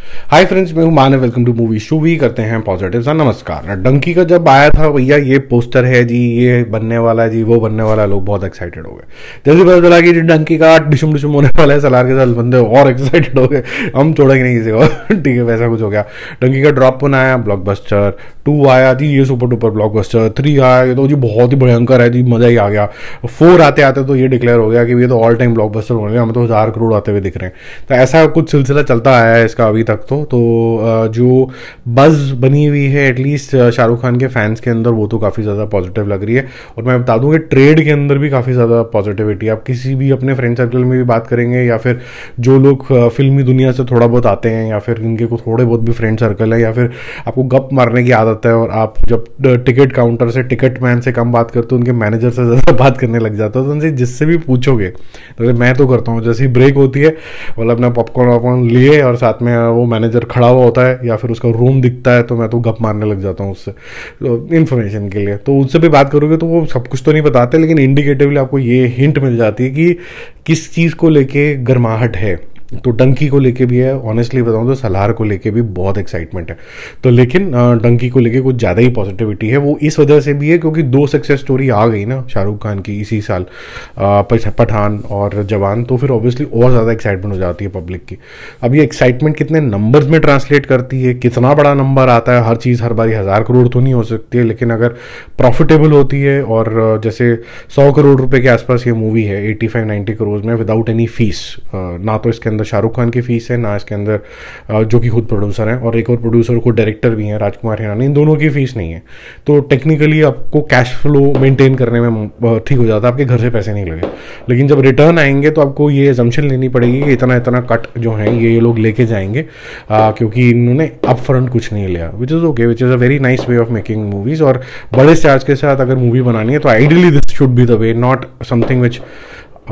हाय friends, मैं हूं Manav. Welcome to movie shoovy. करते हैं पॉजिटिव। नमस्कार। डंकी का जब आया था भैया ये पोस्टर है जी, ये बनने वाला है जी, वो बनने वाला है, लोग बहुत एक्साइटेड हो गए। जैसे पता चला कि डंकी का डिशुम डिशुम होने वाला है सलार के साथ, बंदे और एक्साइटेड हो गए, हम छोड़ेंगे नहीं किसी को। ठीक है, वैसा कुछ हो गया। डंकी का ड्रॉप 1 आया, ब्लॉकबस्टर 2 आया जी, ये सुपर डुपर ब्लॉकबस्टर 3 आया, ये तो जी बहुत ही भयंकर है जी, मजा ही आ गया। 4 आते आते तो ये डिक्लेयर हो गया कि ये तो ऑल टाइम ब्लॉकबस्टर होने, हमें तो 1000 करोड़ आते हुए दिख रहे हैं। तो ऐसा कुछ सिलसिला चलता आया है इसका अभी तक। तो जो बज़ बनी हुई है एटलीस्ट शाहरुख खान के फैंस के अंदर, वो तो काफ़ी ज़्यादा पॉजिटिव लग रही है। और मैं बता दूं कि ट्रेड के अंदर भी काफ़ी ज़्यादा पॉजिटिविटी। आप किसी भी अपने फ्रेंड सर्कल में भी बात करेंगे, या फिर जो लोग फिल्मी दुनिया से थोड़ा बहुत आते हैं, या फिर इनके को थोड़े बहुत भी फ्रेंड सर्कल है, या फिर आपको गप मारने की आदत है और आप जब टिकट काउंटर से टिकट मैन से कम बात करते हो, उनके मैनेजर से ज़्यादा बात करने लग जाते हो, तो उनसे जिससे भी पूछोगे, तो मैं तो करता हूँ, जैसी ब्रेक होती है मतलब अपना पॉपकॉर्न वॉपकॉर्न लिए और साथ में वो मैनेजर खड़ा हुआ होता है या फिर उसका रूम दिखता है, तो मैं तो गप मारने लग जाता हूँ उससे, तो इन्फॉर्मेशन के लिए। तो उससे भी बात करोगे तो वो सब कुछ तो नहीं बताते, लेकिन इंडिकेटिवली आपको ये हिंट मिल जाती है कि किस चीज़ को लेके गर्माहट है। तो डंकी को लेके भी है, ऑनेस्टली बताऊं तो सलार को लेके भी बहुत एक्साइटमेंट है। तो लेकिन डंकी को लेके कुछ ज़्यादा ही पॉजिटिविटी है। वो इस वजह से भी है क्योंकि 2 सक्सेस स्टोरी आ गई ना शाहरुख खान की इसी साल, पठान और जवान, तो फिर ऑब्वियसली और ज़्यादा एक्साइटमेंट हो जाती है पब्लिक की। अब ये एक्साइटमेंट कितने नंबर्स में ट्रांसलेट करती है, कितना बड़ा नंबर आता है, हर चीज़ हर बारी 1000 करोड़ तो नहीं हो सकती है, लेकिन अगर प्रॉफिटेबल होती है और जैसे 100 करोड़ रुपए के आसपास ये मूवी है 85-90 करोड़ में विदाउट एनी फीस, ना तो इसके अंदर शाहरुख खान की फीस है, ना इसके अंदर जो कि खुद प्रोड्यूसर हैं और एक और प्रोड्यूसर को डायरेक्टर भी हैं राजकुमार हिरानी, इन दोनों की फीस नहीं है, तो टेक्निकली आपको कैश फ्लो मेंटेन करने में ठीक हो जाता है, आपके घर से पैसे नहीं लगे। लेकिन जब रिटर्न आएंगे तो आपको ये एजम्पशन लेनी पड़ेगी कि इतना इतना कट जो है ये लोग लेके जाएंगे, क्योंकि इन्होंने अप फ्रंट कुछ नहीं लिया, which is okay, which is a very nice way of making movies. और बड़े स्टार्स के साथ अगर मूवी बनानी है तो ideally this should be the way, not something which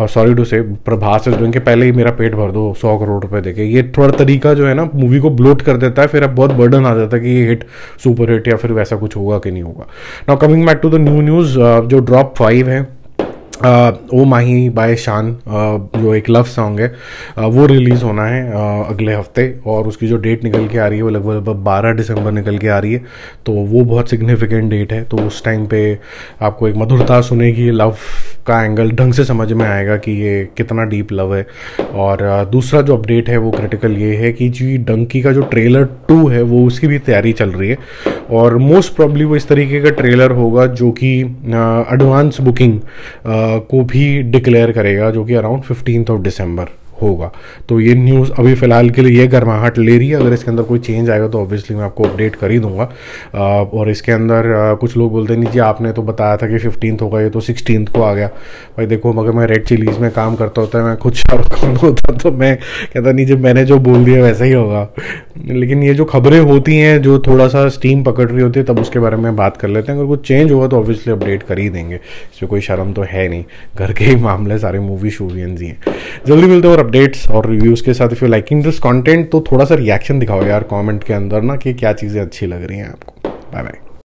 sorry to say Prabhas is doing के पहले ही मेरा पेट भर दो 100 करोड़ रुपए देके। ये थोड़ा तरीका जो है ना मूवी को ब्लोट कर देता है, फिर अब बहुत बर्डन आ जाता है कि ये हिट सुपर हिट या फिर वैसा कुछ होगा कि नहीं होगा। Now coming back to the new news, जो ड्रॉप 5 है ओ माही बाय शान, जो एक लव सॉन्ग है, वो रिलीज़ होना है अगले हफ्ते, और उसकी जो डेट निकल के आ रही है वो लगभग 12 दिसंबर निकल के आ रही है। तो वो बहुत सिग्निफिकेंट डेट है, तो उस टाइम पे आपको एक मधुरता सुनेगी, लव का एंगल ढंग से समझ में आएगा कि ये कितना डीप लव है। और दूसरा जो अपडेट है वो क्रिटिकल ये है कि जी डंकी का जो ट्रेलर 2 है वो उसकी भी तैयारी चल रही है, और मोस्ट प्रॉब्ली वो इस तरीके का ट्रेलर होगा जो कि एडवांस बुकिंग को भी डिक्लेयर करेगा, जो कि अराउंड 15 दिसंबर होगा। तो ये न्यूज़ अभी फिलहाल के लिए ये गर्माहट ले रही है। अगर इसके अंदर कोई चेंज आएगा तो ऑब्वियसली मैं आपको अपडेट कर ही दूंगा। और इसके अंदर कुछ लोग बोलते नहीं जी आपने तो बताया था कि 15 होगा, ये तो 16 को आ गया। भाई देखो, मगर मैं रेड चिलीज़ में काम करता होता, मैं खुद शाहरुख खान होता तो मैं कहता नहीं, जब मैंने जो बोल दिया वैसा ही होगा। लेकिन ये जो खबरें होती हैं जो थोड़ा सा स्टीम पकड़ रही होती है, तब उसके बारे में बात कर लेते हैं। अगर कुछ चेंज होगा तो ऑब्वियसली अपडेट कर ही देंगे, इसमें कोई शर्म तो है नहीं, घर के ही मामले सारे मूवी शूवियंस ही हैं। जल्दी मिलते हैं और अपडेट्स और रिव्यूज़ के साथ। If you liking this content तो थोड़ा सा रिएक्शन दिखाओ यार कमेंट के अंदर ना, कि क्या चीज़ें अच्छी लग रही हैं आपको। Bye bye.